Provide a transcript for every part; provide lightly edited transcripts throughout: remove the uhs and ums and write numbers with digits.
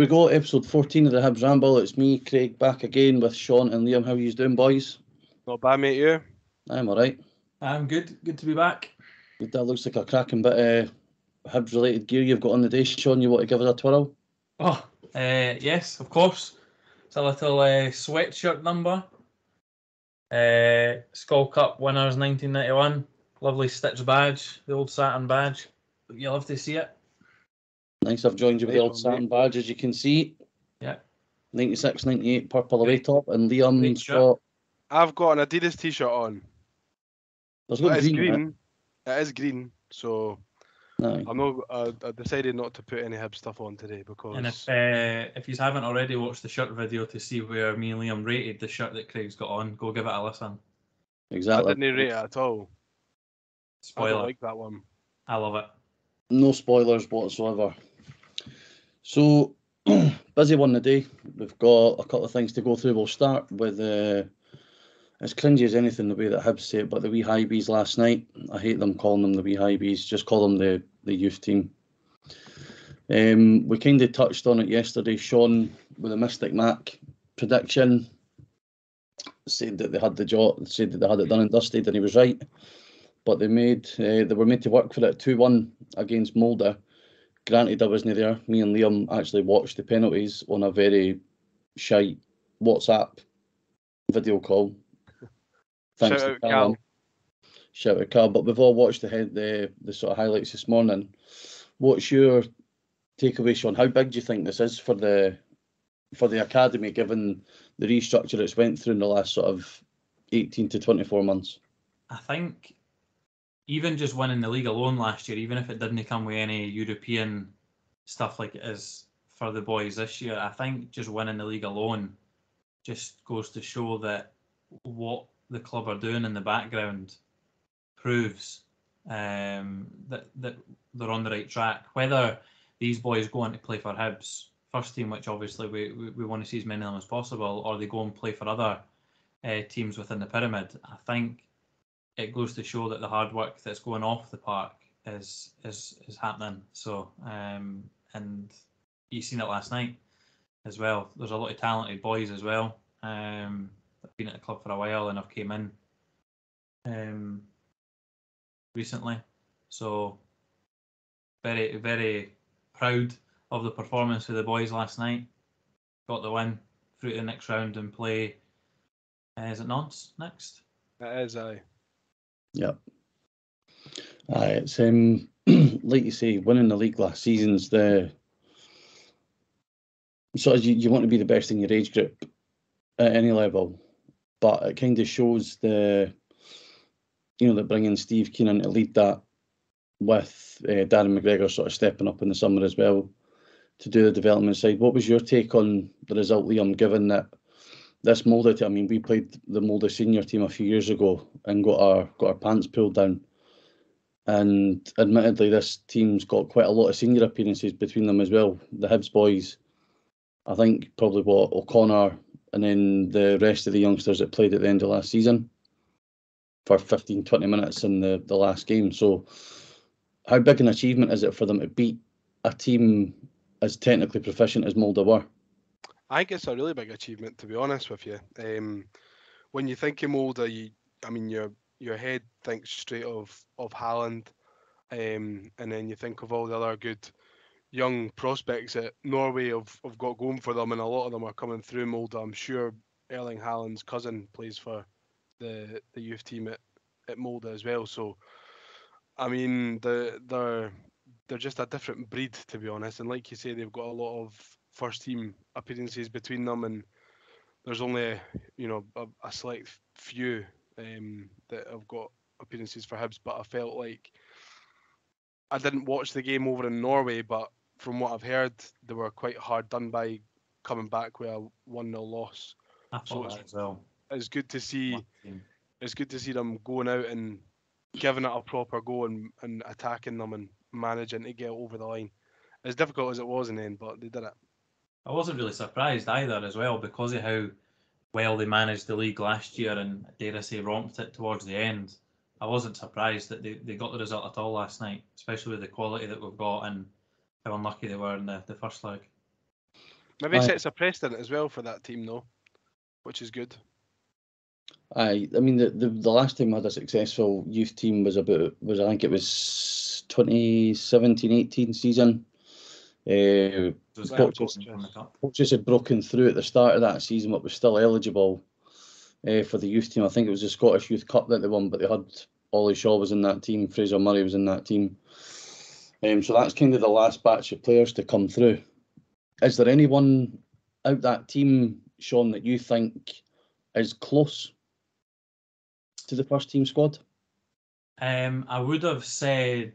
we go, episode 14 of the Hibs Ramble. It's me, Craig, back again with Shaun and Liam. How are you doing, boys? Not bad, mate, you? I'm alright. I'm good. Good to be back. That looks like a cracking bit of Hibs-related gear you've got on the day, Shaun. You want to give us a twirl? Oh, yes, of course. It's a little sweatshirt number. Skull Cup winners 1991. Lovely stitch badge, the old satin badge. You'll have to see it. Nice, I've joined you with the old satin badge, as you can see. Yeah. 96, 98, purple away top. And Liam's shirt. got... I've got an Adidas t-shirt on. There's got It's green in it. green. It is green, so Aye. I decided not to put any Hibs stuff on today because... And if you haven't already watched the shirt video to see where me and Liam rated the shirt that Craig's got on, go give it a listen. Exactly. I didn't rate it at all. Spoiler. I don't like that one. I love it. No spoilers whatsoever. So, busy one today. We've got a couple of things to go through. We'll start with, as cringy as anything the way that Hibs say it, but the wee high bees last night. I hate them calling them the wee high bees. Just call them the youth team. We kind of touched on it yesterday. Shaun, with a Mystic Mac prediction, said that they had the job, said that they had it done and dusted, and he was right. But they were made to work for it. 2-1 against Molde. Granted, I wasn't there. Me and Liam actually watched the penalties on a very shite WhatsApp video call. Thanks Shout to out Cal. Shout out Cal. But we've all watched the sort of highlights this morning. What's your takeaway, Shaun? How big do you think this is for the academy, given the restructure it's went through in the last sort of 18 to 24 months? I think even just winning the league alone last year, even if it didn't come with any European stuff like it is for the boys this year, I think just winning the league alone just goes to show that what the club are doing in the background proves that they're on the right track. Whether these boys go on to play for Hibs first team, which obviously we want to see as many of them as possible, or they go and play for other teams within the pyramid, I think it goes to show that the hard work that's going off the park is happening. So and you've seen it last night as well. There's a lot of talented boys as well. I've been at the club for a while and I've came in recently. So very, very proud of the performance of the boys last night. Got the win through to the next round and play. Is it Nantes next? It is, aye. Yep. It's like you say, winning the league last season's the sort of you want to be the best in your age group at any level, but it kind of shows that bringing Steve Keenan to lead that with Darren McGregor sort of stepping up in the summer as well to do the development side. What was your take on the result, Liam, given that this Molde team, I mean, we played the Molde senior team a few years ago and got our pants pulled down. And admittedly, this team's got quite a lot of senior appearances between them as well. The Hibs boys, I think probably O'Connor and then the rest of the youngsters that played at the end of last season for 15, 20 minutes in the last game. So how big an achievement is it for them to beat a team as technically proficient as Molde were? I think it's a really big achievement, to be honest with you. When you think of Molde, your head thinks straight of Haaland, and then you think of all the other good young prospects that Norway have got going for them, and a lot of them are coming through Molde. I'm sure Erling Haaland's cousin plays for the youth team at Molde as well. So, I mean, they're just a different breed, to be honest. And like you say, they've got a lot of first team appearances between them, and there's only a select few that have got appearances for Hibs. But I felt like I didn't watch the game over in Norway, but from what I've heard, they were quite hard done by coming back with a 1-0 loss. I thought that as well. It's good to see. It's good to see them going out and giving it a proper go and attacking them and managing to get over the line. As difficult as it was in the end, but they did it. I wasn't really surprised either as well because of how well they managed the league last year and, dare I say, romped it towards the end. I wasn't surprised that they got the result at all last night, especially with the quality that we've got and how unlucky they were in the first leg. Maybe sets a precedent as well for that team, though, which is good. I mean, the last time I had a successful youth team was I think it was 2017-18 season. Coaches had broken through at the start of that season, but was still eligible for the youth team. I think it was the Scottish Youth Cup that they won, but they had Ollie Shaw was in that team, Fraser Murray was in that team. So that's kind of the last batch of players to come through. Is there anyone out that team, Shaun, that you think is close to the first team squad? I would have said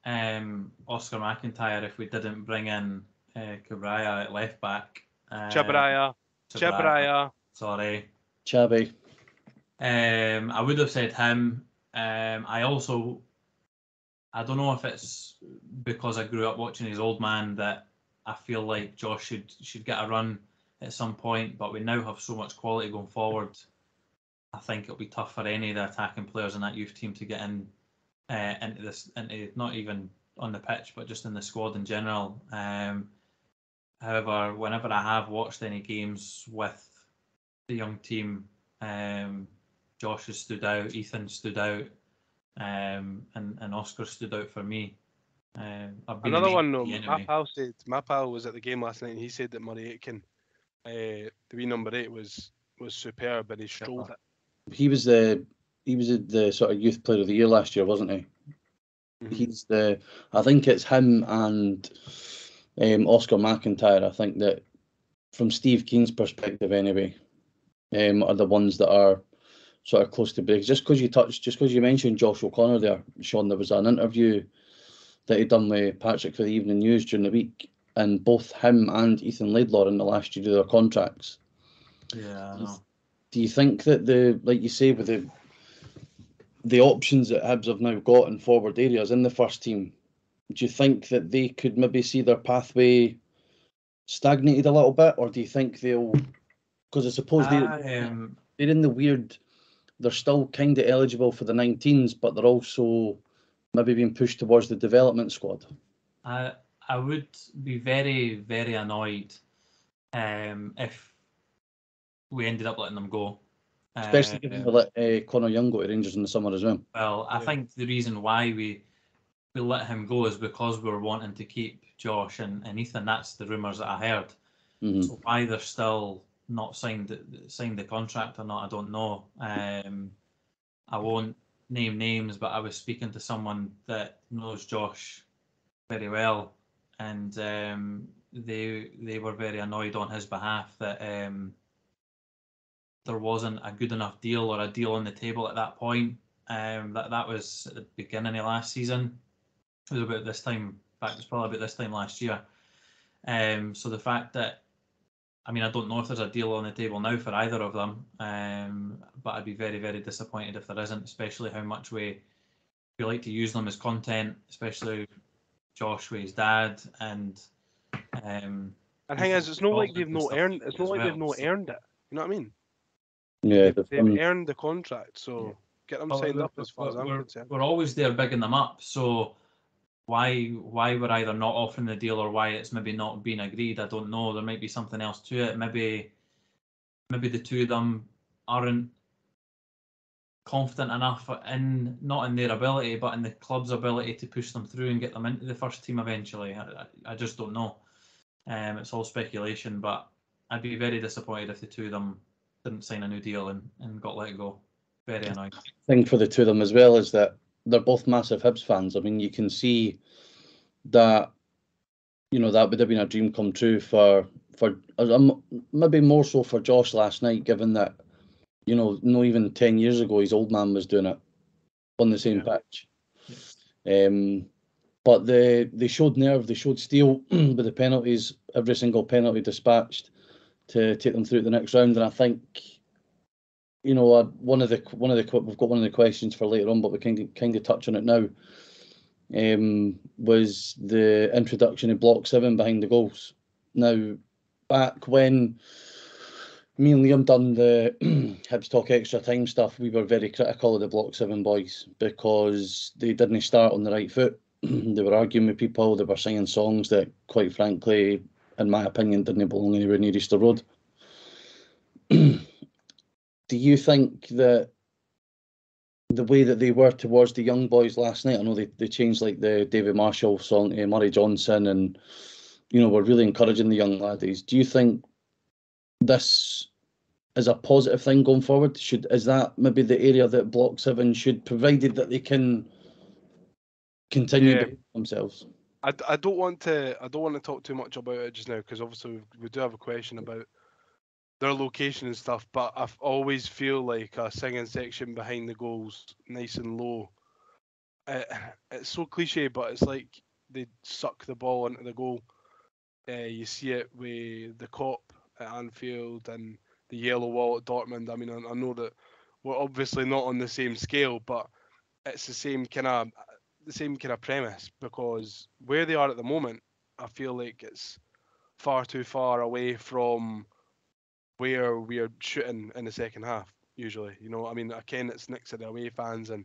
Oscar McIntyre if we didn't bring in Cabrera at left back. Cabrera. Sorry. Chabby. I would have said him. I don't know if it's because I grew up watching his old man that I feel like Josh should get a run at some point, but we now have so much quality going forward. I think it'll be tough for any of the attacking players in that youth team to get into not even on the pitch, but just in the squad in general. However, whenever I have watched any games with the young team, Josh has stood out, Ethan stood out, and Oscar stood out for me. Another one, though, anyway. My pal was at the game last night, and he said that Murray Aitken, the wee number 8, was superb, and he strolled it. He was the sort of youth player of the year last year, wasn't he? Mm-hmm. I think it's him and Oscar McIntyre. I think that from Steve Keen's perspective, anyway, are the ones that are sort of close to breaks. Just because you mentioned Josh O'Connor there, Shaun, there was an interview that he'd done with Patrick for the Evening News during the week, and both him and Ethan Laidlaw in the last year of their contracts. Yeah, I know. Do you think that like you say, with the options that Hibs have now got in forward areas in the first team, do you think that they could maybe see their pathway stagnated a little bit, or do you think they'll? Because I suppose they're in the weird. They're still kind of eligible for the 19s, but they're also maybe being pushed towards the development squad. I would be very, very annoyed if we ended up letting them go. Especially given we let Connor Young go to Rangers in the summer as well. Well, I think the reason why we let him go is because we were wanting to keep Josh and Ethan. That's the rumours that I heard. Mm-hmm. So why they're still not signed the contract or not, I don't know. I won't name names, but I was speaking to someone that knows Josh very well, and they were very annoyed on his behalf that there wasn't a good enough deal or a deal on the table at that point. That was at the beginning of last season. It was about this time. In fact, it was probably about this time last year. So the fact that, I mean, I don't know if there's a deal on the table now for either of them, but I'd be very, very disappointed if there isn't, especially how much we like to use them as content, especially Josh with his dad. And the thing is, it's not like they've not earned. It's not like they've not earned it. You know what I mean? Yeah, they've earned the contract, so get them signed up as far as I'm concerned. We're always there bigging them up, so why we're either not offering the deal or why it's maybe not being agreed, I don't know. There might be something else to it. Maybe the two of them aren't confident enough not in their ability, but in the club's ability to push them through and get them into the first team eventually. I just don't know. It's all speculation, but I'd be very disappointed if the two of them didn't sign a new deal and got let go. Very annoying. Thing for the two of them as well is that they're both massive Hibs fans. I mean, you can see that, that would have been a dream come true for maybe more so for Josh last night, given that, not even 10 years ago, his old man was doing it on the same pitch. Yeah. But they showed nerve, they showed steel with the penalties, every single penalty dispatched to take them through to the next round. And I think, we've got one of the questions for later on, but we kind of touch on it now. Was the introduction of Block 7 behind the goals. Now, back when me and Liam done the Hibs Talk Extra Time stuff, we were very critical of the Block 7 boys because they didn't start on the right foot. They were arguing with people, they were singing songs that, quite frankly, in my opinion, didn't belong anywhere near Easter Road. Do you think that the way that they were towards the young boys last night, I know they changed like the David Marshall song to Murray Johnson, and were really encouraging the young laddies. Do you think this is a positive thing going forward? Is that maybe the area that Block 7 should, provided that they can continue themselves? I don't want to talk too much about it just now, because obviously we do have a question about their location and stuff, but I always feel like a singing section behind the goals, nice and low. It's so cliche, but it's like they suck the ball into the goal. You see it with the Kop at Anfield and the yellow wall at Dortmund. I mean, I know that we're obviously not on the same scale, but it's the same kind of premise, because where they are at the moment, I feel like it's far too far away from where we are shooting in the second half, usually. I mean, again, it's next to the away fans, and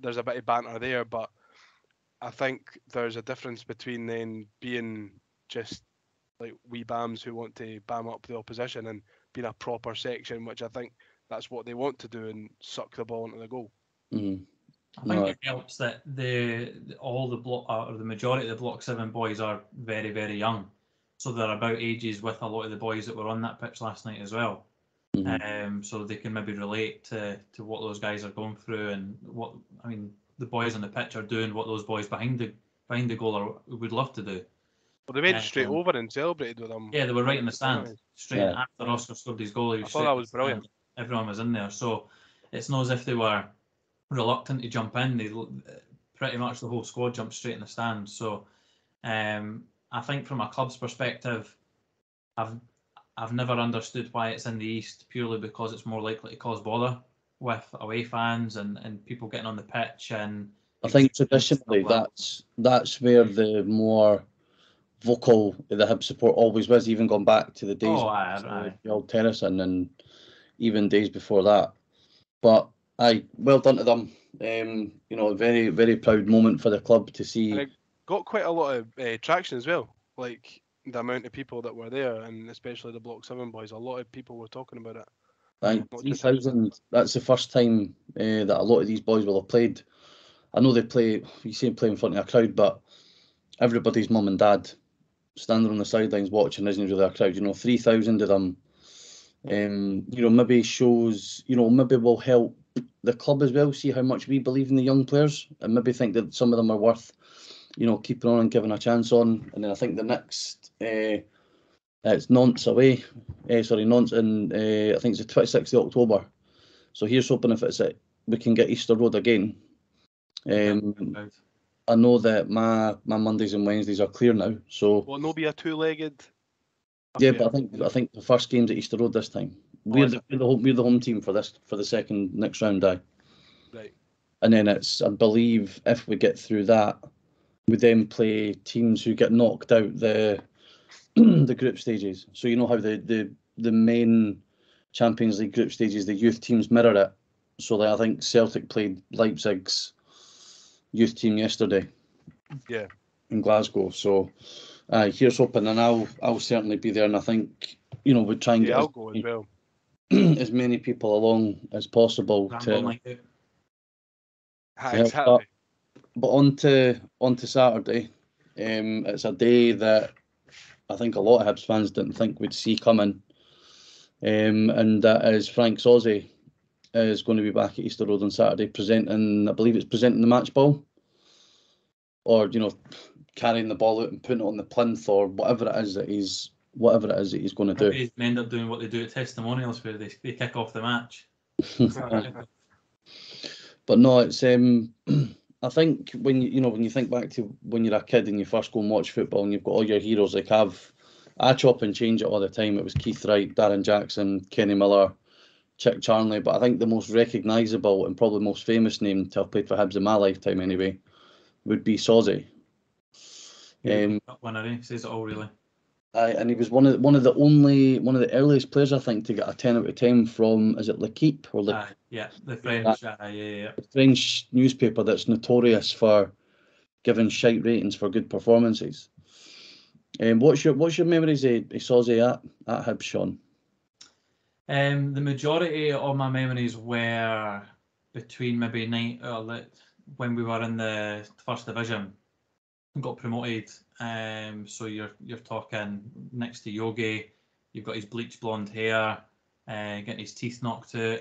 there's a bit of banter there, but I think there's a difference between then being just like wee bams who want to bam up the opposition and being a proper section, which I think that's what they want to do, and suck the ball into the goal. Mm-hmm. I think it helps that the majority of the Block 7 boys are very, very young. So they're about ages with a lot of the boys that were on that pitch last night as well. Mm-hmm. So they can maybe relate to what those guys are going through, and the boys on the pitch are doing what those boys behind the goal would love to do. Well, they went straight over and celebrated with them. Yeah, they were right in the stand, straight after Oscar scored his goal. I thought that was brilliant. Everyone was in there, so it's not as if they were reluctant to jump in. They pretty much the whole squad jumped straight in the stand. So I think from a club's perspective, I've never understood why it's in the East, purely because it's more likely to cause bother with away fans and people getting on the pitch. And I think traditionally that's where the more vocal the Hibs support always was, even going back to the days of the old Tennyson and even days before that. But well done to them. A very, very proud moment for the club to see. And it got quite a lot of traction as well. Like the amount of people that were there, and especially the Block 7 boys, a lot of people were talking about it. I think 3,000, that's the first time that a lot of these boys will have played. I know they play, you see them play in front of a crowd, but everybody's mum and dad standing on the sidelines watching isn't really a crowd. 3,000 of them, maybe shows, maybe will help the club as well, see how much we believe in the young players, and maybe think that some of them are worth, keeping on and giving a chance on. And then I think the next, it's Nantes away, Nantes, and I think it's the 26th of October. So here's hoping if we can get Easter Road again. I know that my Mondays and Wednesdays are clear now, so. Will no be a two-legged? Yeah, but I think the first game's at Easter Road this time. We're the home team for the second next round, Right. And then it's, I believe, if we get through that, we then play teams who get knocked out the the group stages. So you know how the main Champions League group stages, the youth teams mirror it. So I think Celtic played Leipzig's youth team yesterday. Yeah. In Glasgow. So here's hoping, and I'll certainly be there, and I think we try and get I'll go as well. As many people along as possible Exactly. But on to Saturday. It's a day that I think a lot of Hibs fans didn't think we'd see coming, and that is Frank Sozzi is going to be back at Easter Road on Saturday presenting the match ball, or carrying the ball out and putting it on the plinth, or whatever it is that he's going to do. He's end up doing what they do at testimonials, where they kick off the match. But no, it's I think when you think back to when you're a kid and you first go and watch football and you've got all your heroes, like I chop and change it all the time. It was Keith Wright, Darren Jackson, Kenny Miller, Chick Charnley, but I think the most recognisable and probably most famous name to have played for Hibs in my lifetime anyway would be Sozzi. Says it all, really. And he was one of the earliest players, I think, to get a 10 out of 10 from, is it L'Équipe or the French, the French newspaper that's notorious for giving shite ratings for good performances. What's your memories of Sozzy at Hibs, Shaun? The majority of my memories were between maybe when we were in the first division, got promoted. So you're talking next to Yogi, you've got his bleach blonde hair, getting his teeth knocked out,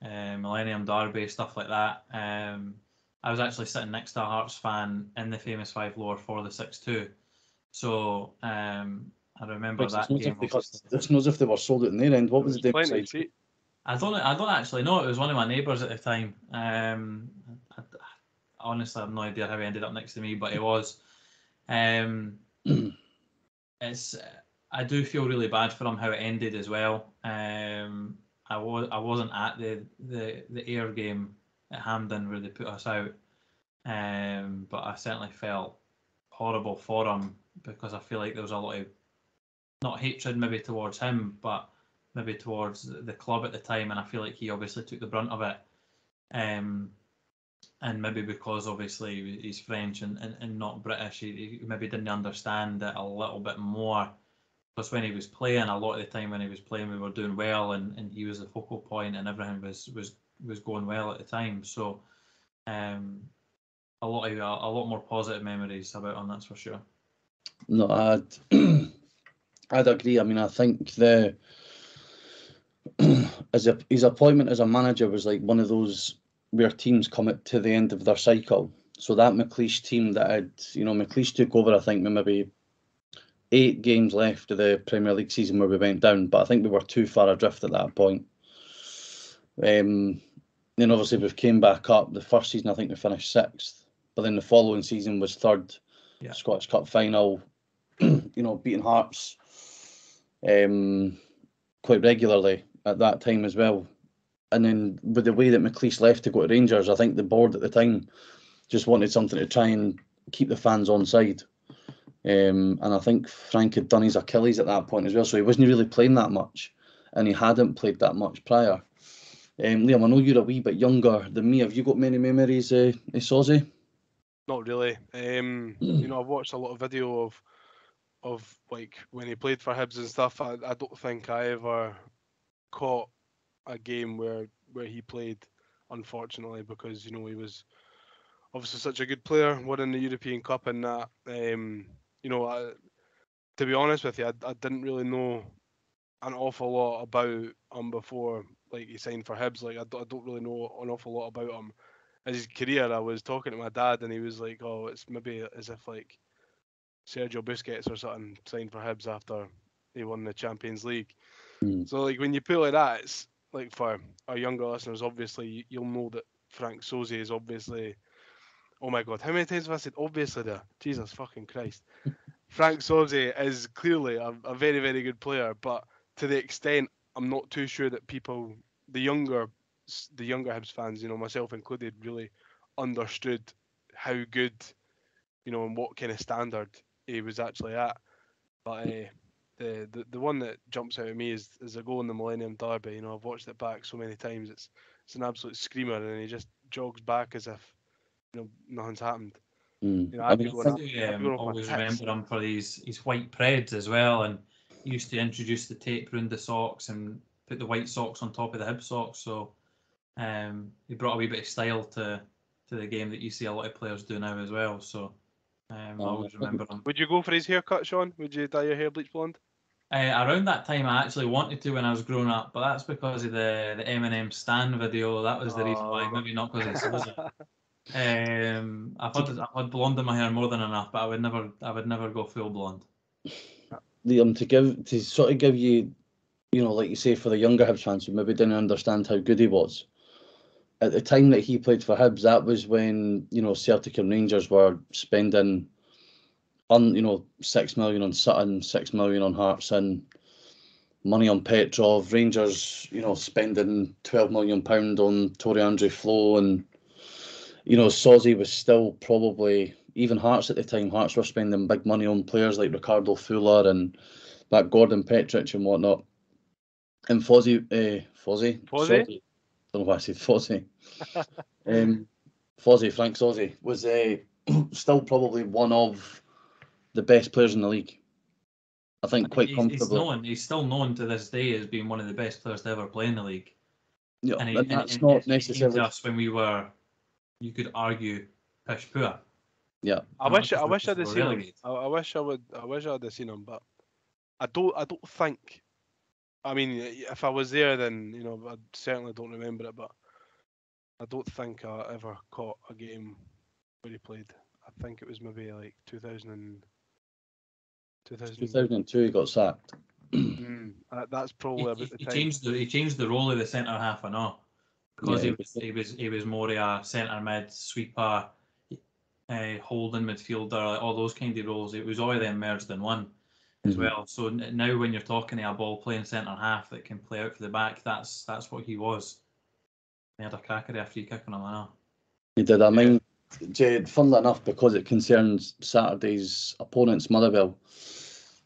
Millennium Derby, stuff like that. I was actually sitting next to a Hearts fan in the famous 5 lower for the 6-2. So I remember that game. It's not as if they were sold at their end. What was the plenty of seat? I don't actually know. It was one of my neighbours at the time. Honestly, I have no idea how he ended up next to me, but he was. I do feel really bad for him how it ended as well. I wasn't at the Ayr game at Hampden where they put us out, but I certainly felt horrible for him because I feel like there was a lot of not hatred maybe towards him, but maybe towards the club at the time, and I feel like he obviously took the brunt of it. And maybe because obviously he's French and not British, he maybe didn't understand it a little bit more. Because when he was playing, a lot of the time when he was playing, we were doing well, and he was the focal point, and everything was going well at the time. So, a lot more positive memories about him, that's for sure. No, I'd agree. I mean, I think his appointment as a manager was like one of those where teams come to the end of their cycle. So that McLeish team McLeish took over, I think, with maybe 8 games left of the Premier League season where we went down, but I think we were too far adrift at that point. Then obviously we came back up. The first season I think we finished 6th, but then the following season was 3rd, Scottish Cup final. Beating Hearts quite regularly at that time as well. And then with the way that McLeish left to go to Rangers, I think the board at the time just wanted something to try and keep the fans on side. And I think Frank had done his Achilles at that point as well, so he wasn't really playing that much, and he hadn't played that much prior. Liam, I know you're a wee bit younger than me. Have you got many memories of Sozzy? Not really. I've watched a lot of video of like when he played for Hibs and stuff. I don't think I ever caught a game where he played, unfortunately, because he was obviously such a good player, winning the European Cup and that. To be honest with you, I didn't really know an awful lot about him before, like, he signed for Hibs. Like, I don't really know an awful lot about him. As his career, I was talking to my dad, and he was like, "Oh, it's maybe as if like Sergio Busquets or something signed for Hibs after he won the Champions League." So, like, when you put it like that, it's like, for our younger listeners, obviously you'll know that Frank Sozzi is obviously. Oh my God, how many times have I said obviously there? Jesus fucking Christ. Frank Sozzi is clearly a very, very good player, but to the extent I'm not too sure that people, the younger Hibs fans, myself included, really understood how good, and what kind of standard he was actually at. But the one that jumps out at me is a goal in the Millennium Derby. I've watched it back so many times. It's an absolute screamer, and he just jogs back as if nothing's happened. I always remember him for his white Preds as well, and he used to introduce the tape around the socks and put the white socks on top of the Hibs socks. So he brought a wee bit of style to the game that you see a lot of players do now as well. So I always remember him. Would you go for his haircut, Shaun? Would you dye your hair bleach blonde? Around that time, I actually wanted to when I was growing up, but that's because of the Eminem Stan video. That was the reason why. Maybe not because of Sozzy. I've had blonde in my hair more than enough, but I would never go full blonde. Liam, to sort of give you, like you say, for the younger Hibs fans who maybe didn't understand how good he was. At the time that he played for Hibs, that was when Celtic and Rangers were spending 6 million on Sutton, 6 million on Hearts, and money on Petrov. Rangers, spending £12 million on Torre Andre Flo, and Sozzy was still probably, even Hearts at the time, Hearts were spending big money on players like Ricardo Fuller and that Gordon Petric and whatnot. And Fozzy? Sozzy? I don't know why I said Fozzy. Fozzy, Frank Sozzy, was still probably one of the best players in the league. I think quite He's comfortably. he's still known to this day as being one of the best players to ever play in the league. Yeah, And and that's not he came necessarily. to us when we were, you could argue, pish poor. Yeah, I wish I'd have seen him. relegated. I wish I'd have seen him, but I don't think. I mean, if I was there, then I certainly don't remember it. But I don't think I ever caught a game where he played. I think it was maybe like 2000. 2002 he got sacked. That's probably about the He time. changed the role of the centre half, I know, because Yeah, he was more a centre mid sweeper, holding midfielder, like all those kind of roles. It was all of them merged in one as well. So now when you're talking to a ball playing centre half that can play out for the back, that's what he was. He had a cracker of a free kick on him, I know. he did. I mean, Jed, funnily enough, because it concerns Saturday's opponents, Motherwell.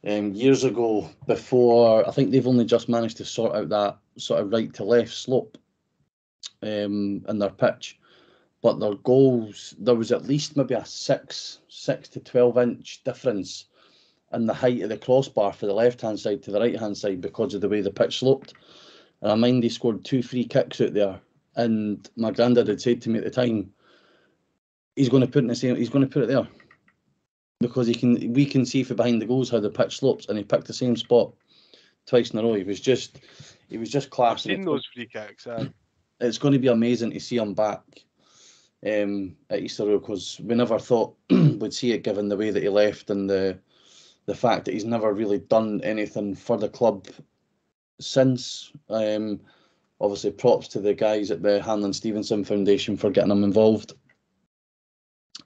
Years ago, before I think they've only just managed to sort out that sort of right to left slope in their pitch, but their goals, there was at least maybe a 6 to 12 inch difference in the height of the crossbar for the left hand side to the right hand side because of the way the pitch sloped. And I mind they scored 2 free kicks out there, and my granddad had said to me at the time, he's going to put it there because we can see from behind the goals how the pitch slopes, and he picked the same spot twice in a row. He was just class. I've seen those free kicks. It's going to be amazing to see him back at Easter Road, because we never thought we'd see it, given the way that he left and the fact that he's never really done anything for the club since. Obviously, props to the guys at the Hanlon Stevenson Foundation for getting him involved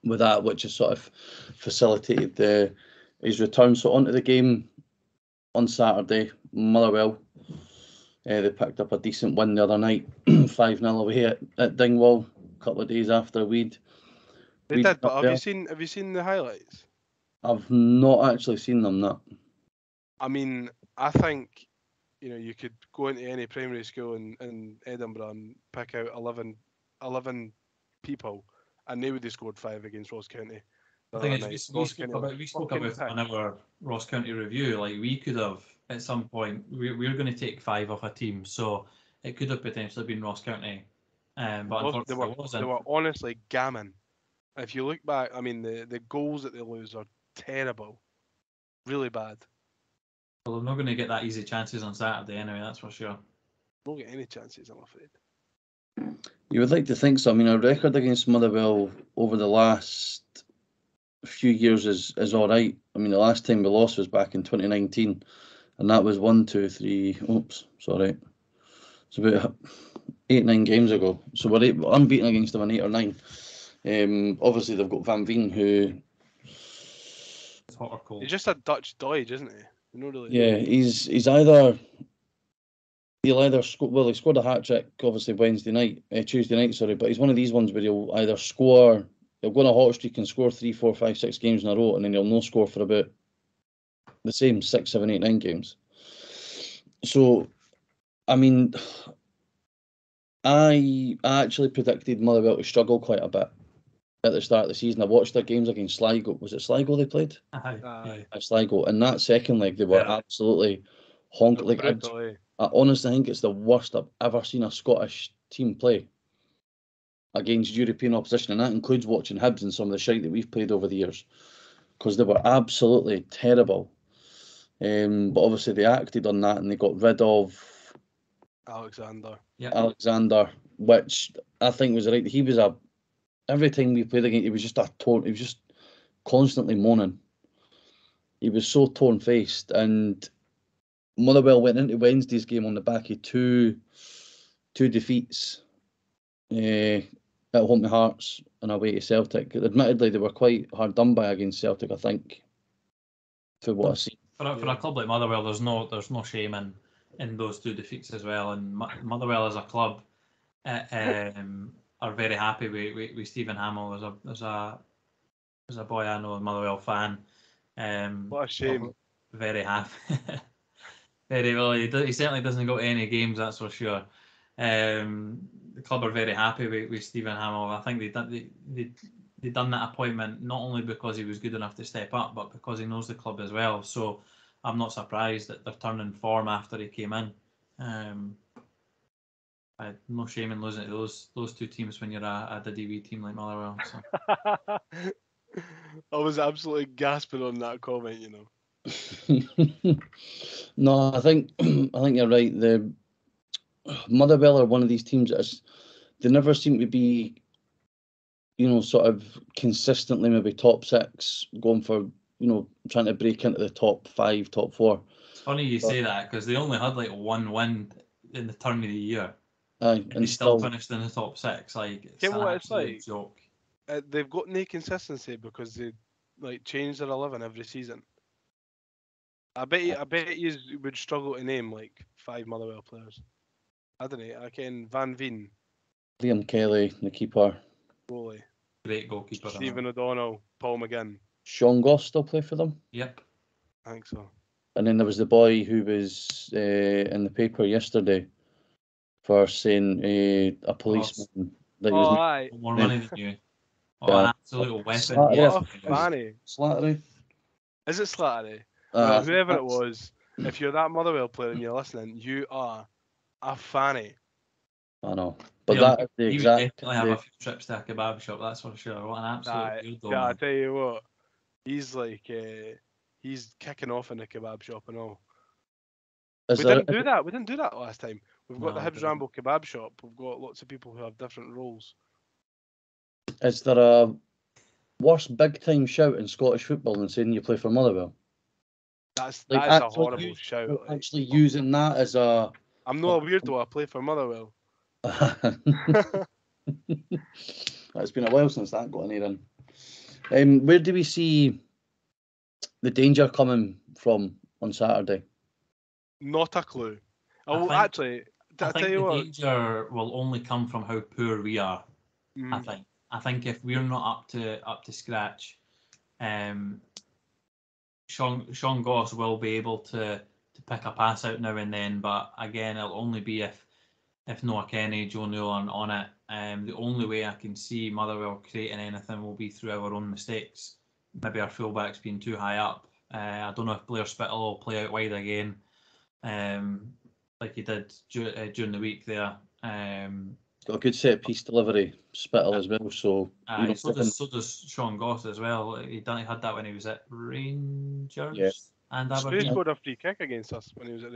with that, which has sort of facilitated his return. So onto the game on Saturday, Motherwell. They picked up a decent win the other night, 5-0 away at Dingwall, a couple of days after Weed. They did, but have you seen the highlights? I've not actually seen them, no. I mean, I think you could go into any primary school in Edinburgh and pick out 11 people, and they would have scored 5 against Ross County. The thing is, we spoke about it on our Ross County review. Like, we could have at some point, we're going to take 5 off a team, so it could have potentially been Ross County, but unfortunately it wasn't. They were honestly gammon. If you look back, I mean, the goals that they lose are terrible, really bad. Well, they're not going to get that easy chances on Saturday anyway, that's for sure. Won't get any chances, I'm afraid. You would like to think so. I mean, our record against Motherwell over the last few years is all right. I mean, the last time we lost was back in 2019, and that was it's about 8-9 games ago. So we're unbeaten against them in 8 or 9. Obviously, they've got Van Veen, who... It's hot or cold. He's just a Dutch dodge, isn't he? Really. Yeah, he's either... he scored a hat-trick, obviously, Tuesday night, but he's one of these ones where he'll either score... He'll go on a hot streak and score 3, 4, 5, 6 games in a row, and then he'll no score for about the same 6, 7, 8, 9 games. So, I mean... I actually predicted Motherwell to struggle quite a bit at the start of the season. I watched their games against Sligo. Was it Sligo they played? Aye. Sligo. And that second leg, they were absolutely honking. I honestly think it's the worst I've ever seen a Scottish team play against European opposition, and that includes watching Hibs and some of the shite that we've played over the years, because they were absolutely terrible. But obviously they acted on that and they got rid of Alexander, which I think was right. He was every time we played against, he was just constantly moaning. He was so torn-faced, and Motherwell went into Wednesday's game on the back of two defeats at home to Hearts and away to Celtic. Admittedly, they were quite hard done by against Celtic, I think, for what I see. For a club like Motherwell, there's no shame in those 2 defeats as well. And Motherwell as a club are very happy with Stephen Hamill as a boy I know, a Motherwell fan. What a shame. Very happy. Very well. He certainly doesn't go to any games, that's for sure. The club are very happy with Stephen Hamill. I think they done that appointment not only because he was good enough to step up, but because he knows the club as well. So I'm not surprised that they're turning form after he came in. I had no shame in losing to those two teams when you're a DD team like Motherwell. So. I was absolutely gasping on that comment, you know. No, I think you're right. The Motherwell are one of these teams that they never seem to be, sort of consistently maybe top six, going for, trying to break into the top 5, top 4. It's funny you say that because they only had like one win in the turn of the year. And they still finished in the top 6. Like, it's an absolute joke. They've got no consistency because they change their 11 every season. I bet you would struggle to name like 5 Motherwell players. I don't know. I can Van Veen, Liam Kelly, the keeper. Goalie. Great goalkeeper. Stephen O'Donnell, Paul McGinn. Shaun Goss still play for them? Yep. I think so. And then there was the boy who was in the paper yesterday for saying a policeman. Aye. More money than you. An absolute weapon. What a fanny. Slattery. Is it Slattery? Well, whoever it was, if you're that Motherwell player and you're listening, you are a fanny. I know. But that is the exact... He would definitely have a few trips to a kebab shop, that's for sure. What an absolute weirdo. Yeah, I tell you what. He's like... he's kicking off in the kebab shop and all. We didn't do that last time. We've got the Hibs Ramble kebab shop. We've got lots of people who have different roles. Is there a worse big time shout in Scottish football than saying you play for Motherwell? That's a horrible shout. Actually using that as a... I'm not a weirdo, I play for Motherwell. It's been a while since that got in here. Where do we see the danger coming from on Saturday? Not a clue. I think the danger will only come from how poor we are. I think if we're not up to scratch, Shaun Goss will be able to pick a pass out now and then, but again, it'll only be if Noah Kenny, Joe Newell aren't on it. The only way I can see Motherwell creating anything will be through our own mistakes. Maybe our fullbacks being too high up. I don't know if Blair Spittle will play out wide again, like he did during the week there. Got a good set piece delivery, Spittle as well. So so does Shaun Goss as well. He had that when he was at Rangers and Aberdeen. He scored a free kick against us when he was at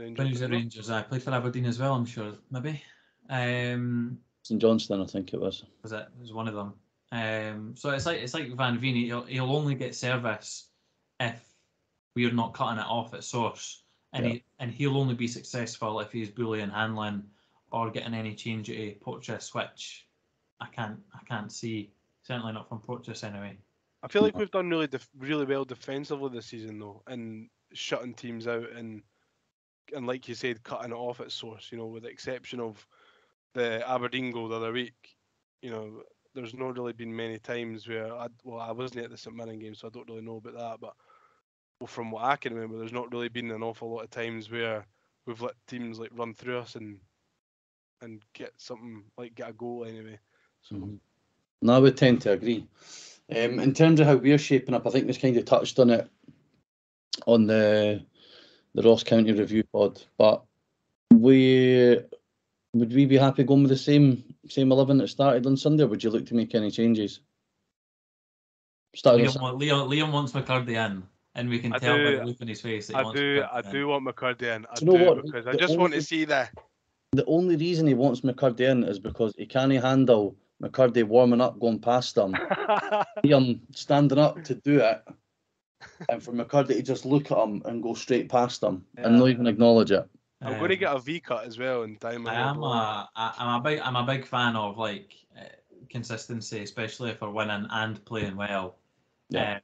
Rangers. I played for Aberdeen as well. I'm sure maybe. St Johnstone, I think it was. It was one of them. So it's like Van Veen. He'll only get service if we're not cutting it off at source, and he'll only be successful if he's bullying handling or getting any change at a Porteous switch. I can't see, certainly not from Porteous anyway. I feel like we've done really well defensively this season though, and shutting teams out and like you said, cutting it off at source. With the exception of the Aberdeen goal the other week, there's not really been many times where I wasn't at the St Mirren game, so I don't really know about that. But from what I can remember, there's not really been an awful lot of times where we've let teams run through us and get a goal anyway. So No, I would tend to agree. In terms of how we're shaping up, I think we've kind of touched on it on the Ross County review pod, but would we be happy going with the same 11 that started on Sunday, or would you look to make any changes? Liam wants McCurdy in, and we can tell by the look on his face that I do want McCurdy in. Because I just want to see that. The only reason he wants McCurdy in is because he can't handle McCurdy warming up, going past him, Liam standing up to do it, and for McCurdy to just look at him and go straight past him and not even acknowledge it. I'm going to get a V cut as well in time. I'm a big fan of consistency, especially if we're winning and playing well. Yeah.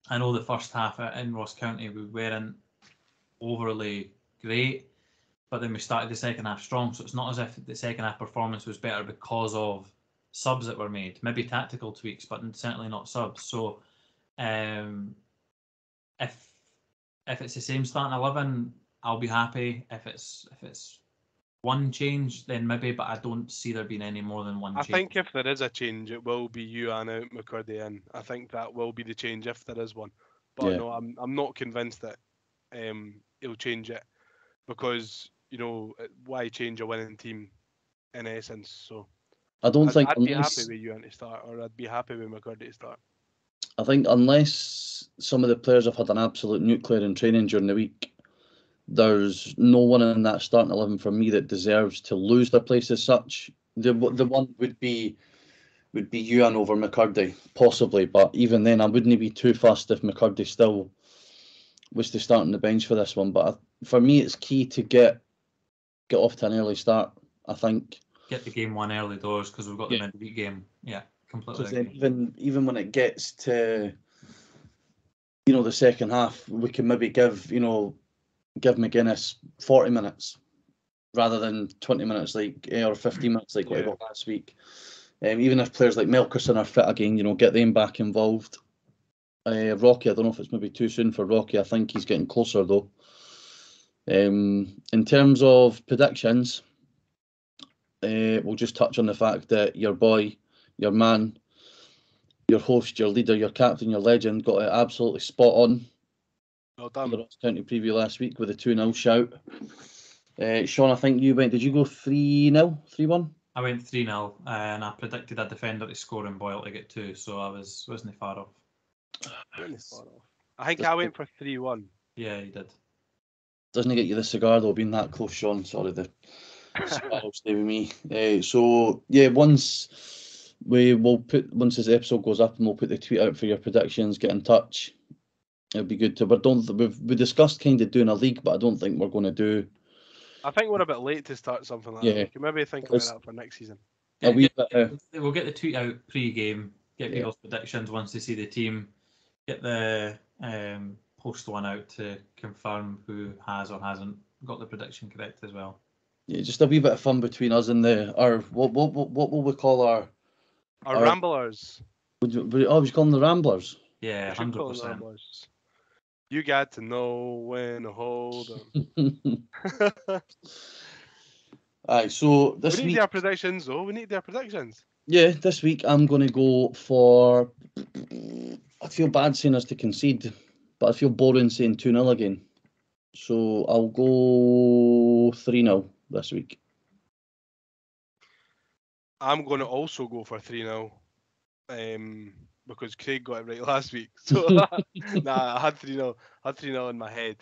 I know the first half in Ross County we weren't overly great, but then we started the second half strong. So it's not as if the second half performance was better because of subs that were made. Maybe tactical tweaks, but certainly not subs. So if it's the same starting 11, I'll be happy. If it's one change, then maybe, but I don't see there being any more than one change. I think if there is a change, it will be you and out McCurdy in. I think that will be the change if there is one. But no, I'm not convinced that he'll change it, because why change a winning team in essence? So I don't think I'd be happy unless with Ewan to start, or I'd be happy with McCurdy to start. I think unless some of the players have had an absolute nuclear in training during the week, there's no one in that starting 11 for me that deserves to lose their place as such. The one would be Ewan over McCurdy, possibly, but even then I wouldn't be too fussed if McCurdy still was to start on the bench for this one. But for me, it's key to get off to an early start, I think. Get the game one early doors, because we've got the midweek game. Yeah, completely. Because then even when it gets to the second half, we can maybe give McGuinness 40 minutes rather than 20 minutes or 15 minutes like what he got last week. Even if players like Melkerson are fit again, get them back involved. Rocky, I don't know if it's maybe too soon for Rocky. I think he's getting closer though. In terms of predictions, we'll just touch on the fact that your boy, your man, your host, your leader, your captain, your legend got it absolutely spot on. Well done. The Ross County preview last week with a 2-0 shout. Shaun, I think you went, did you go 3-0, 3-1? I went 3-0, and I predicted a defender to score and Boyle to get 2, so I wasn't far off. I think I went for 3-1. Yeah, you did. Doesn't get you the cigar though, being that close, Shaun. Sorry, the cigar will stay with me. So yeah, once this episode goes up, and we'll put the tweet out for your predictions. Get in touch. It'd be good to. But we discussed kind of doing a league, but I don't think we're going to do. I think we're a bit late to start something like that. We can maybe think about that for next season. We'll get the tweet out pre-game. Get people's predictions once they see the team. Get the post one out to confirm who has or hasn't got the prediction correct as well. Yeah, just a wee bit of fun between us and what will we call our Ramblers? Would you call them the Ramblers? Yeah, 100%. You got to know when to hold them. Aye, so this we need week, their predictions, though. We need their predictions. Yeah, this week I'm going to go for. I feel bad saying us to concede, but I feel boring saying 2-0 again. So I'll go 3-0 this week. I'm going to also go for 3-0. Because Craig got it right last week. So I had 3-0. I had 3-0 in my head.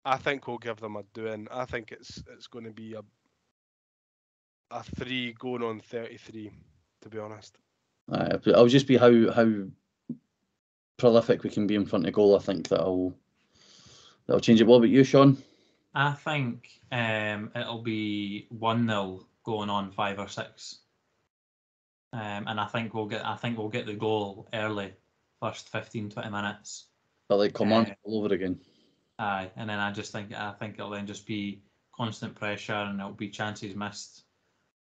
I think we'll give them a doing. I think it's going to be a 3 going on 33, to be honest. I'll just be how prolific we can be in front of goal. I think that'll change it. What about you, Shaun? I think it'll be 1-0 going on 5 or 6. And I think we'll get the goal early, first 15-20 minutes. But like command all over again. Aye, and then I think it'll then just be constant pressure and it'll be chances missed.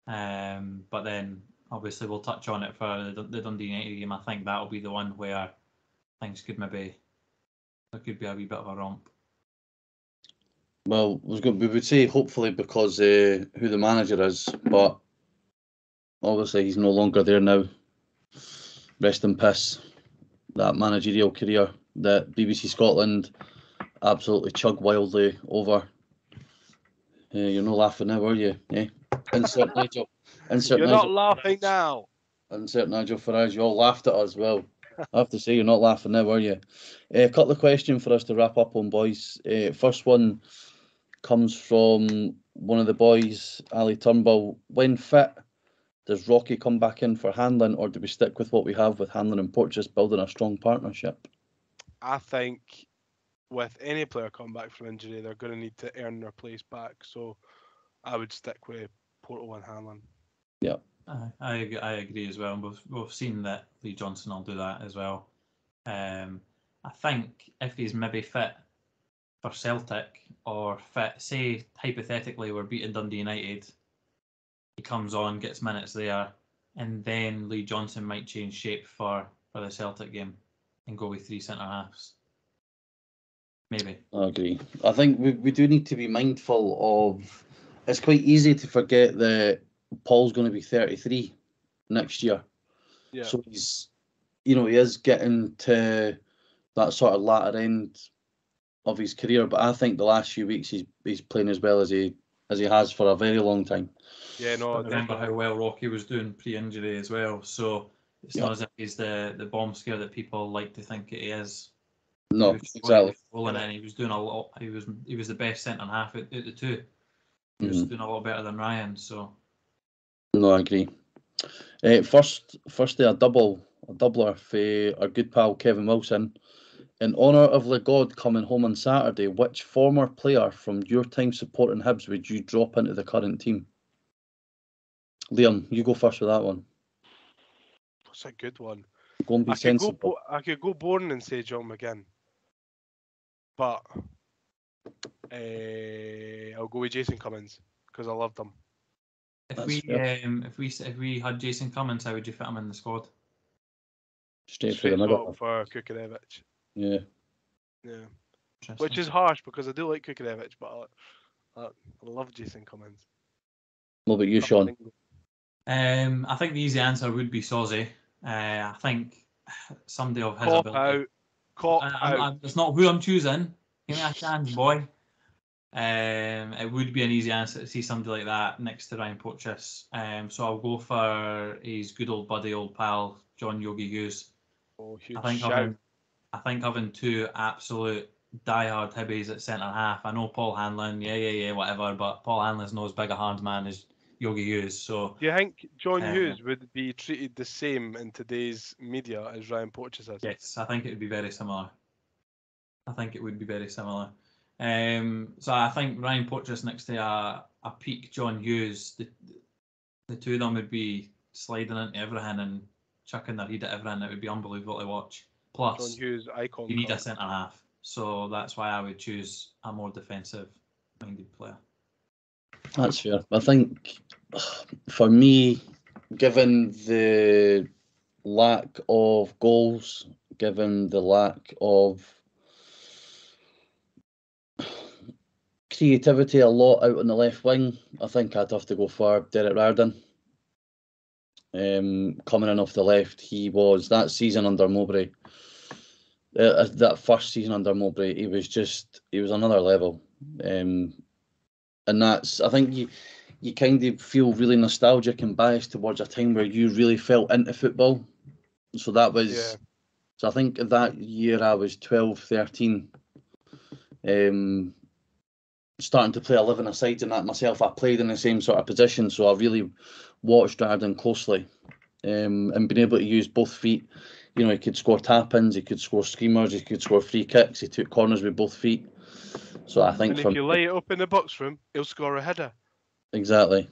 But then obviously we'll touch on it for the Dundee United game. I think that'll be the one where things could be a wee bit of a romp. Well, we would say hopefully because who the manager is, but obviously he's no longer there now. Rest in peace. That managerial career that BBC Scotland absolutely chugged wildly over. You're not laughing now, are you? Insert Nigel. You're not laughing now. Insert Nigel Farage. You all laughed at us. Well, I have to say you're not laughing now, are you? A couple of questions for us to wrap up on, boys. First one comes from one of the boys, Ali Turnbull. When fit, does Rocky come back in for Hanlon, or do we stick with what we have with Hanlon and Porteous building a strong partnership? I think with any player coming back from injury, they're going to need to earn their place back. So I would stick with Porto and Hanlon. Yeah, I agree as well. We've seen that Lee Johnson will do that as well. I think if he's maybe fit for Celtic, or fit, say hypothetically we're beating Dundee United, he comes on, gets minutes there, and then Lee Johnson might change shape for the Celtic game and go with 3 centre halves. Maybe. I agree. I think we do need to be mindful of. It's quite easy to forget that Paul's going to be 33 next year. Yeah. So he is getting to that sort of latter end his career, but I think the last few weeks he's playing as well as he has for a very long time. Yeah, no, But remember how well Rocky was doing pre-injury as well, so it's not as if he's the bomb scare that people like to think he is. No, exactly. And he was doing a lot. He was the best centre half out the two. He was doing a lot better than Ryan. So no, I agree. Firstly, a doubler for our good pal Kevin Wilson. In honour of the God coming home on Saturday, which former player from your time supporting Hibs would you drop into the current team? Liam, you go first with that one. That's a good one. Go and be sensible. I could go boring and say John McGinn, but I'll go with Jason Cummins because I loved him. If we had Jason Cummins, how would you fit him in the squad? Straight for the middle for Kukurevich. Yeah. Which is harsh because I do like Kukurevich, but I love Jason Cummins. What about you, Shaun? I think the easy answer would be Sozi. I think somebody of his ability. Cop out. It's not who I'm choosing. Give me a chance, boy. It would be an easy answer to see somebody like that next to Ryan Porteous. So I'll go for his good old buddy, old pal, John Yogi Hughes. Oh, huge shout. I think having two absolute diehard Hibbies at centre half. I know Paul Hanlon, whatever, but Paul Hanlon's not as big a hard man as Yogi Hughes. So do you think John Hughes would be treated the same in today's media as Ryan Porteous is? Yes, I think it would be very similar. So I think Ryan Porteous next to a peak John Hughes, the two of them would be sliding into everything and chucking their head at everything. It would be unbelievable to watch. Plus, John Hughes, icon. You need a centre half, so that's why I would choose a more defensive-minded player. That's fair. I think for me, given the lack of goals, given the lack of creativity a lot out on the left wing, I think I'd have to go for Derek Riordan. Coming in off the left, he was that season under Mowbray. That first season under Mowbray, he was another level. And that's, I think you kind of feel really nostalgic and biased towards a time where you really felt into football. So that was, so I think that year I was 12, 13, starting to play 11-a-side and that myself. I played in the same sort of position, so I really watched Riordan closely, and being able to use both feet. You know, he could score tap-ins, he could score screamers, he could score free kicks, he took corners with both feet. So I think, and if you lay it up in the box room, he'll score a header. Exactly.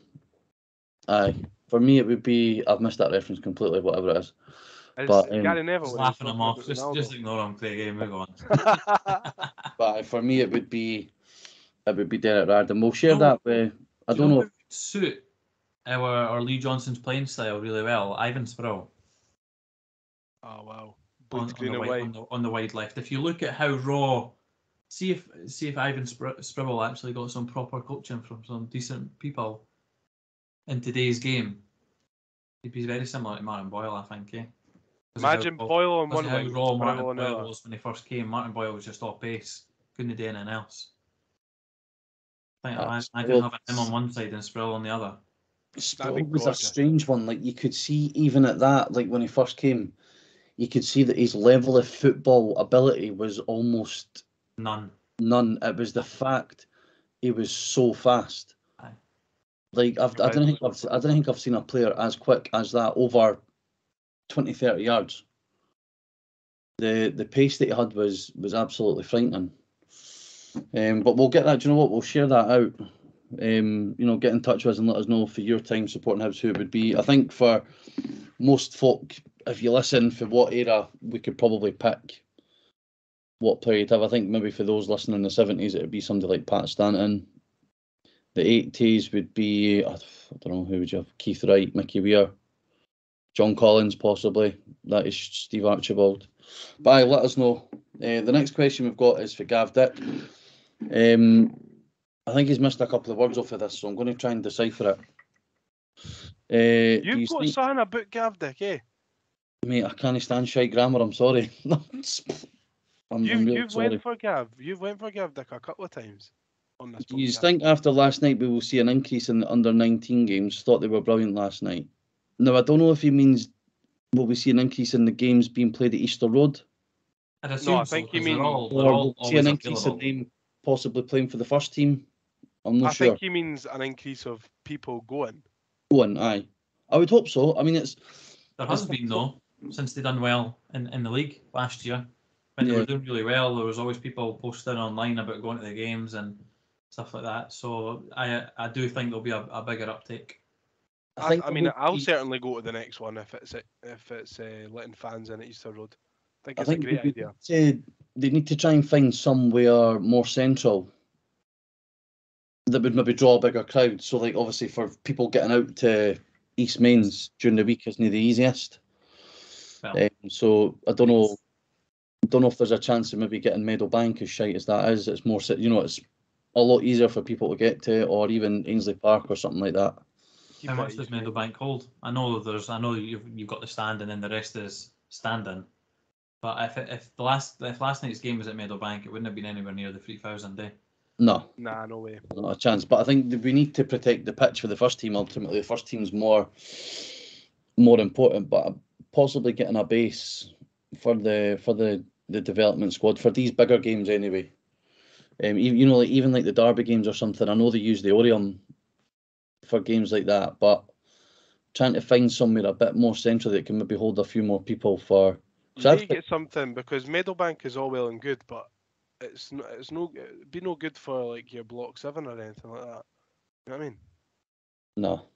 Aye. For me, it would be, I've missed that reference completely, whatever it is. But Gary Neville was laughing him off. Just ignore him, Craig. Move on. But for me, it would be Derek Riordan. We'll share that with. I don't know. Suit our Lee Johnson's playing style really well. Ivan Sproul. Oh wow! On the wide left. If you look at how raw, see if Ivan Sproul actually got some proper coaching from some decent people in today's game, he'd be very similar to Martin Boyle, I think. Imagine Boyle on one wing. How raw Martin Boyle was when he first came. Martin Boyle was just off pace, couldn't do anything else. I imagine having him on one side and Sproul on the other. Sproul was a strange one. Like, you could see even at that, like when he first came, you could see that his level of football ability was almost none. It was the fact he was so fast. Aye. Like I don't think I've seen a player as quick as that over 20-30 yards. The pace that he had was absolutely frightening. But we'll get that. Do you know what? We'll share that out. Get in touch with us and let us know for your time supporting Hibs who it would be. I think for most folk, if you listen for what era, we could probably pick what player you'd have. I think maybe for those listening in the 70s, it would be somebody like Pat Stanton. The 80s would be, I don't know, who would you have? Keith Wright, Mickey Weir, John Collins, possibly. That is Steve Archibald. But aye, let us know. The next question we've got is for Gav Dick. I think he's missed a couple of words off of this, so I'm going to try and decipher it. You've got something about Gav Dick, eh? Mate, I can't stand shite grammar, I'm sorry. I'm really You've sorry. went for Gav. You've went for Gav Dick a couple of times on this Do you podcast. think after last night we will see an increase in the under-19 games? Thought they were brilliant last night. Now, I don't know if he means will we see an increase in the games being played at Easter Road? I'd assume I so, think you 'cause they're mean- all Or will we see always an increase in available. them possibly playing for the first team? I'm not I sure. think he means an increase of people going. Going, aye. I would hope so. I mean, it's There has been though, since they done well in the league last year. When they Yeah. were doing really well, there was always people posting online about going to the games and stuff like that. So I do think there'll be a bigger uptake. I mean, I'll certainly go to the next one if it's letting fans in at Easter Road. I think it's a great idea. They need to try and find somewhere more central that would maybe draw a bigger crowd. So, like, obviously, for people getting out to East Mains during the week isn't the easiest. Well, So I don't know. Don't know if there's a chance of maybe getting Meadowbank, as shite as that is. It's more, it's a lot easier for people to get to, or even Ainsley Park or something like that. Keep how it much at does East Mains. Meadowbank hold? I know you've got the stand and then the rest is standing. But if last night's game was at Meadowbank, it wouldn't have been anywhere near the 3,000 day. Nah, no way. Not a chance. But I think that we need to protect the pitch for the first team. Ultimately, the first team's more important. But possibly getting a base for the development squad for these bigger games anyway. Even like the Derby games or something. I know they use the Orium for games like that, but trying to find somewhere a bit more central that can maybe hold a few more people for. You need to get something because Meadowbank is all well and good, but it'd be no good for like your Block 7 or anything like that. You know what I mean? No.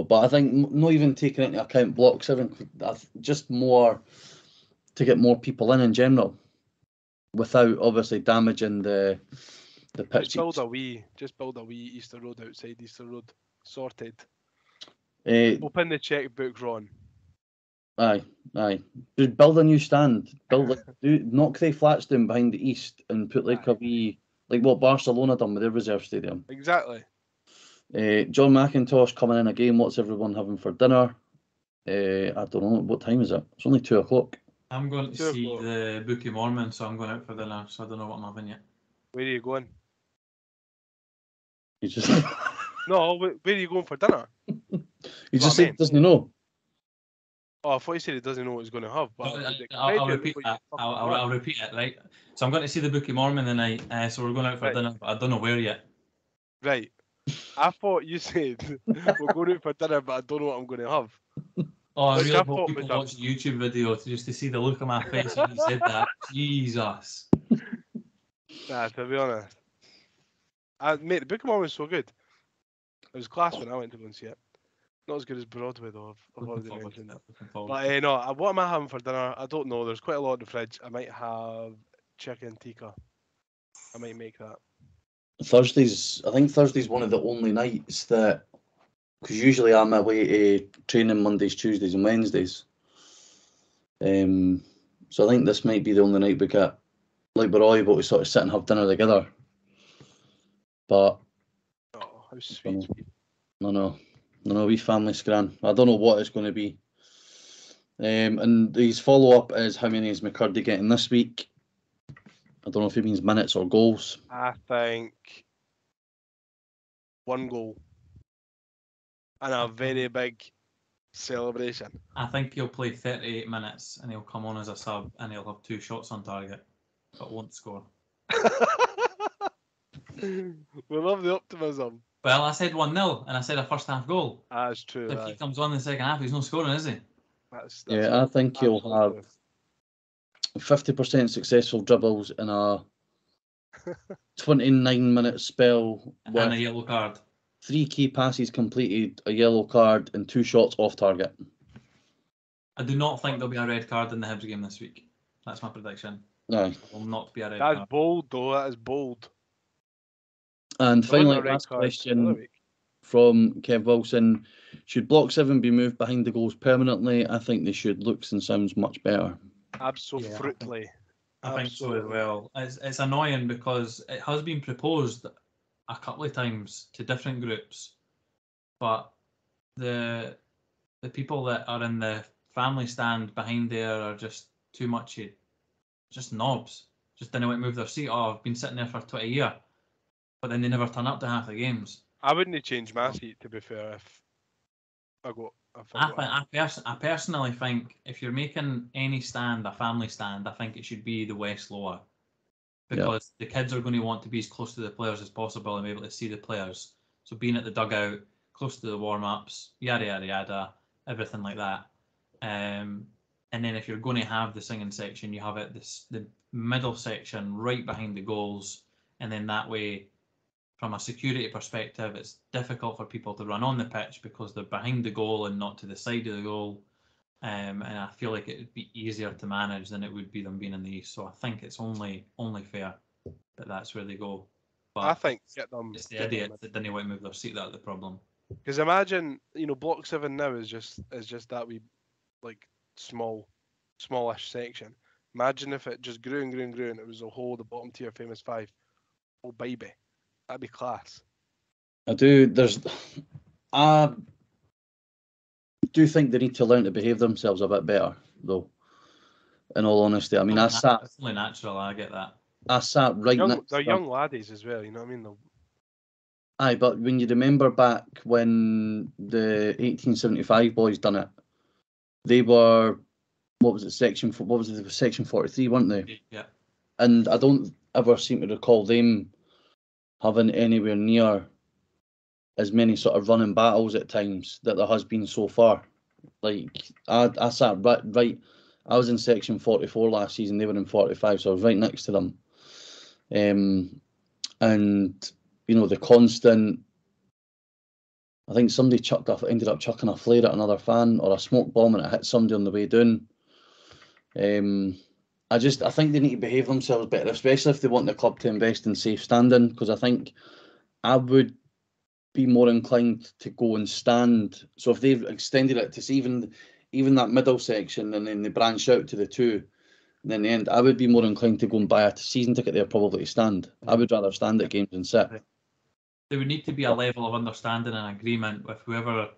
But I think not even taking into account Block 7, just more to get more people in general, without obviously damaging the pitch. Just build a wee Easter Road outside Easter Road. Sorted. Open the checkbook, Ron. Aye. Just build a new stand. Knock the flats down behind the east and put like a wee, like what Barcelona done with their reserve stadium. Exactly. John McIntosh coming in again. What's everyone having for dinner? I don't know. What time is it? It's only 2:00. I'm going to see the Book of Mormon, so I'm going out for dinner. So I don't know what I'm having yet. Where are you going? You just No, where are you going for dinner? he just said he doesn't know. Oh, I thought he said he doesn't know what he's going to have. But I'll repeat that. I'll repeat it, right? So I'm going to see the Book of Mormon tonight. So we're going out for dinner, but I don't know where yet. Right. I thought you said we're going out for dinner, but I don't know what I'm going to have. Oh, I really hope people watch the YouTube video just to see the look on my face when you said that. Jesus. Nah, to be honest. Mate, the Book of Mormon was so good. It was class when I went to go and see it. Not as good as Broadway, though, I've already mentioned. But no, what am I having for dinner? I don't know. There's quite a lot in the fridge. I might have chicken tikka. I might make that. I think Thursday's one of the only nights that, because usually I'm away to training Mondays, Tuesdays and Wednesdays. So I think this might be the only night we're all able to sort of sit and have dinner together. But oh, how sweet. No, we family scran. I don't know what it's going to be. And his follow-up is how many is McCurdy getting this week? I don't know if he means minutes or goals. I think 1 goal. And a very big celebration. I think he'll play 38 minutes and he'll come on as a sub and he'll have 2 shots on target, but won't score. We love the optimism. Well, I said 1-0 and I said a first half goal. That's true. If he comes on in the second half, he's not scoring, is he? That's I think he'll have 50% successful dribbles in a 29-minute spell and a yellow card. 3 key passes completed, a yellow card, and 2 shots off target. I do not think there'll be a red card in the Hibs game this week. That's my prediction. No. There will not be a red card. That's bold, though. That is bold. And finally, last question from Kev Wilson. Should Block 7 be moved behind the goals permanently? I think they should. Looks and sounds much better. Absolutely. I think so as well. It's annoying because it has been proposed a couple of times to different groups, but the people that are in the family stand behind there are just too much just knobs. Just didn't want to move their seat. Oh, I've been sitting there for 20 years, but then they never turn up to half the games. I wouldn't change my seat, to be fair, if I got. I personally think if you're making any stand a family stand, I think it should be the West Lower, because the kids are going to want to be as close to the players as possible and be able to see the players. So being at the dugout, close to the warm-ups, yada yada yada, everything like that. And then if you're going to have the singing section, you have it the middle section right behind the goals, and then that way, from a security perspective, it's difficult for people to run on the pitch because they're behind the goal and not to the side of the goal. And I feel like it would be easier to manage than it would be them being in the east. So I think it's only fair that that's where they go. But I think it's the idiots that didn't want to move their seat that are the problem. Because imagine, Block 7 now is just that wee, like, smallish section. Imagine if it just grew and grew and grew and it was a whole the bottom tier famous 5. Oh baby, that'd be class. I do think they need to learn to behave themselves a bit better, though. In all honesty, I mean, it's only natural. I get that. I sat right next. They're young laddies as well. You know what I mean? Aye, but when you remember back when the 1875 boys done it, they were section 43, weren't they? Yeah. And I don't ever seem to recall them having anywhere near as many sort of running battles at times that there has been so far. Like I sat right. I was in section 44 last season. They were in 45, so I was right next to them. And the constant. I think somebody ended up chucking a flare at another fan or a smoke bomb and it hit somebody on the way down. I think they need to behave themselves better, especially if they want the club to invest in safe standing. Because I think I would be more inclined to go and stand. So if they've extended it to even that middle section and then they branch out to the two, and then the end, I would be more inclined to go and buy a season ticket there probably to stand. I would rather stand at games than sit. There would need to be a level of understanding and agreement with whoever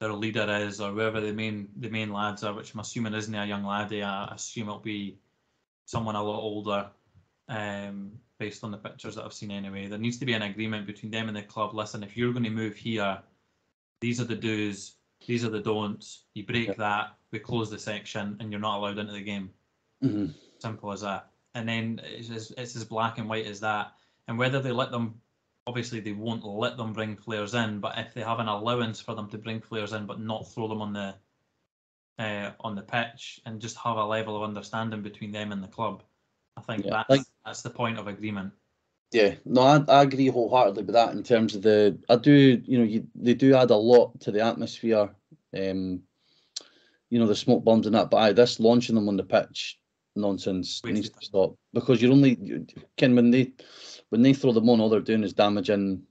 their leader is or whoever the main lads are, which I'm assuming isn't a young laddie. I assume it'll be someone a lot older, based on the pictures that I've seen anyway. There needs to be an agreement between them and the club. Listen, if you're going to move here, these are the do's, these are the don'ts. You break that, we close the section, and you're not allowed into the game. Mm-hmm. Simple as that. And then it's as black and white as that. And whether they let them, obviously they won't let them bring players in, but if they have an allowance for them to bring players in but not throw them on the pitch and just have a level of understanding between them and the club, I think that's the point of agreement. Yeah, no, I agree wholeheartedly with that in terms of they do add a lot to the atmosphere, the smoke bombs and that, but this launching them on the pitch nonsense needs to stop, because when they throw them on, all they're doing is damaging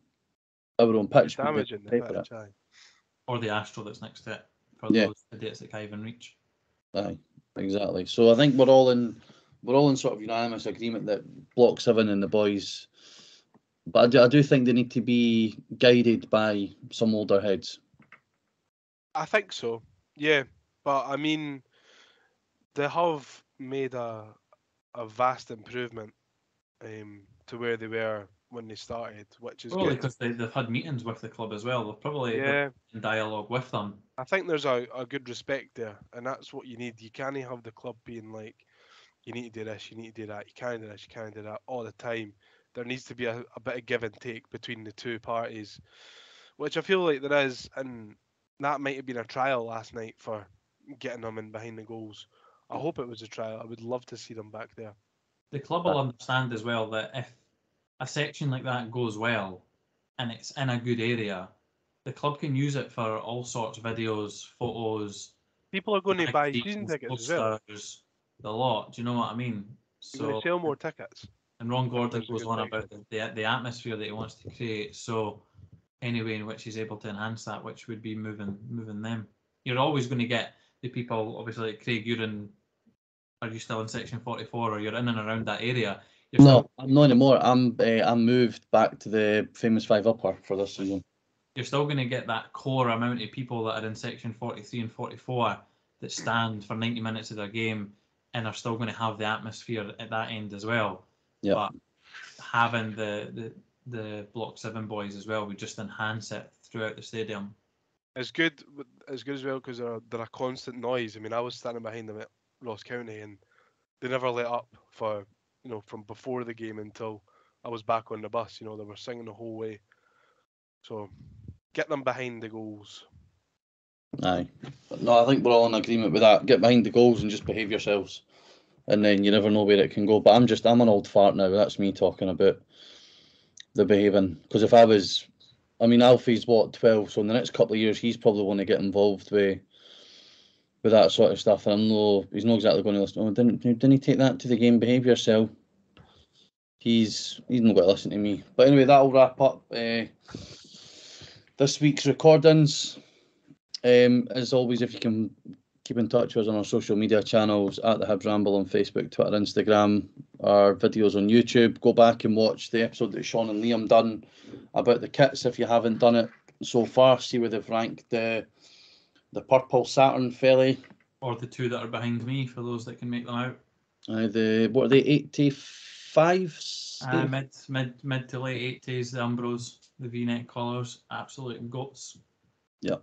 our own pitch. Damaging the pitch, or the Astro that's next to it, for those idiots that can't even reach. Aye, exactly. So I think we're all in sort of unanimous agreement that Block 7 and the boys, but I do think they need to be guided by some older heads. I think so, yeah. But I mean, they have made a vast improvement to where they were when they started, which is probably good. Because they've had meetings with the club as well. They've probably in dialogue with them. I think there's a good respect there, and that's what you need. You can't have the club being like, you need to do this, you need to do that, you can't do this, you can't do that all the time. There needs to be a bit of give and take between the two parties, which I feel like there is, and that might have been a trial last night for getting them in behind the goals. I hope it was a trial. I would love to see them back there. The club will understand as well that if a section like that goes well and it's in a good area, the club can use it for all sorts of videos, photos. People are going to buy season tickets posters, as well. The lot. Do you know what I mean? So you're going to sell more tickets. And Ron Gordon goes on about the atmosphere that he wants to create. So any way in which he's able to enhance that, which would be moving them. You're always going to get the people, obviously, like Craig, are you still in section 44 or you're in and around that area? No, I'm not anymore. I'm moved back to the famous 5 upper for this season. You're still going to get that core amount of people that are in section 43 and 44 that stand for 90 minutes of their game and are still going to have the atmosphere at that end as well. Yeah. But having the Block 7 boys as well would just enhance it throughout the stadium. It's good as well because they're a constant noise. I mean, I was standing behind them at Ross County and they never let up for, from before the game until I was back on the bus. They were singing the whole way. So get them behind the goals. Aye. No, I think we're all in agreement with that. Get behind the goals and just behave yourselves. And then you never know where it can go. But I'm an old fart now. That's me talking about the behaving. Because if Alfie's 12, so in the next couple of years he's probably going to get involved with that sort of stuff. And he's not exactly going to listen. Oh, didn't he take that to the game? Behave yourself. He's not going to listen to me. But anyway, that'll wrap up this week's recordings. As always, if you can keep in touch with us on our social media channels at the Hibs Ramble on Facebook, Twitter, Instagram, our videos on YouTube. Go back and watch the episode that Shaun and Liam done about the kits if you haven't done it so far. See where they've ranked the purple Saturn Felly. Or the two that are behind me, for those that can make them out. What are they, 85? Mid to late 80s, the Umbros, the V-neck collars, absolute goats. Yeah.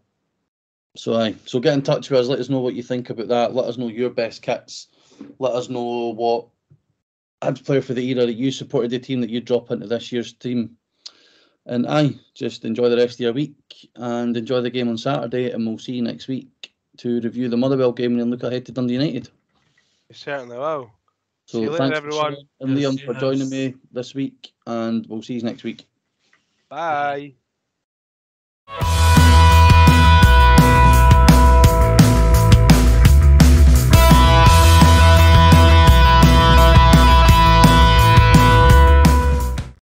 So get in touch with us. Let us know what you think about that. Let us know your best kits. Let us know what Hibs player for the era that you supported the team that you drop into this year's team. And just enjoy the rest of your week and enjoy the game on Saturday. And we'll see you next week to review the Motherwell game and look ahead to Dundee United. You certainly will. So see you thanks later, everyone. And Liam for joining me this week, and we'll see you next week. Bye.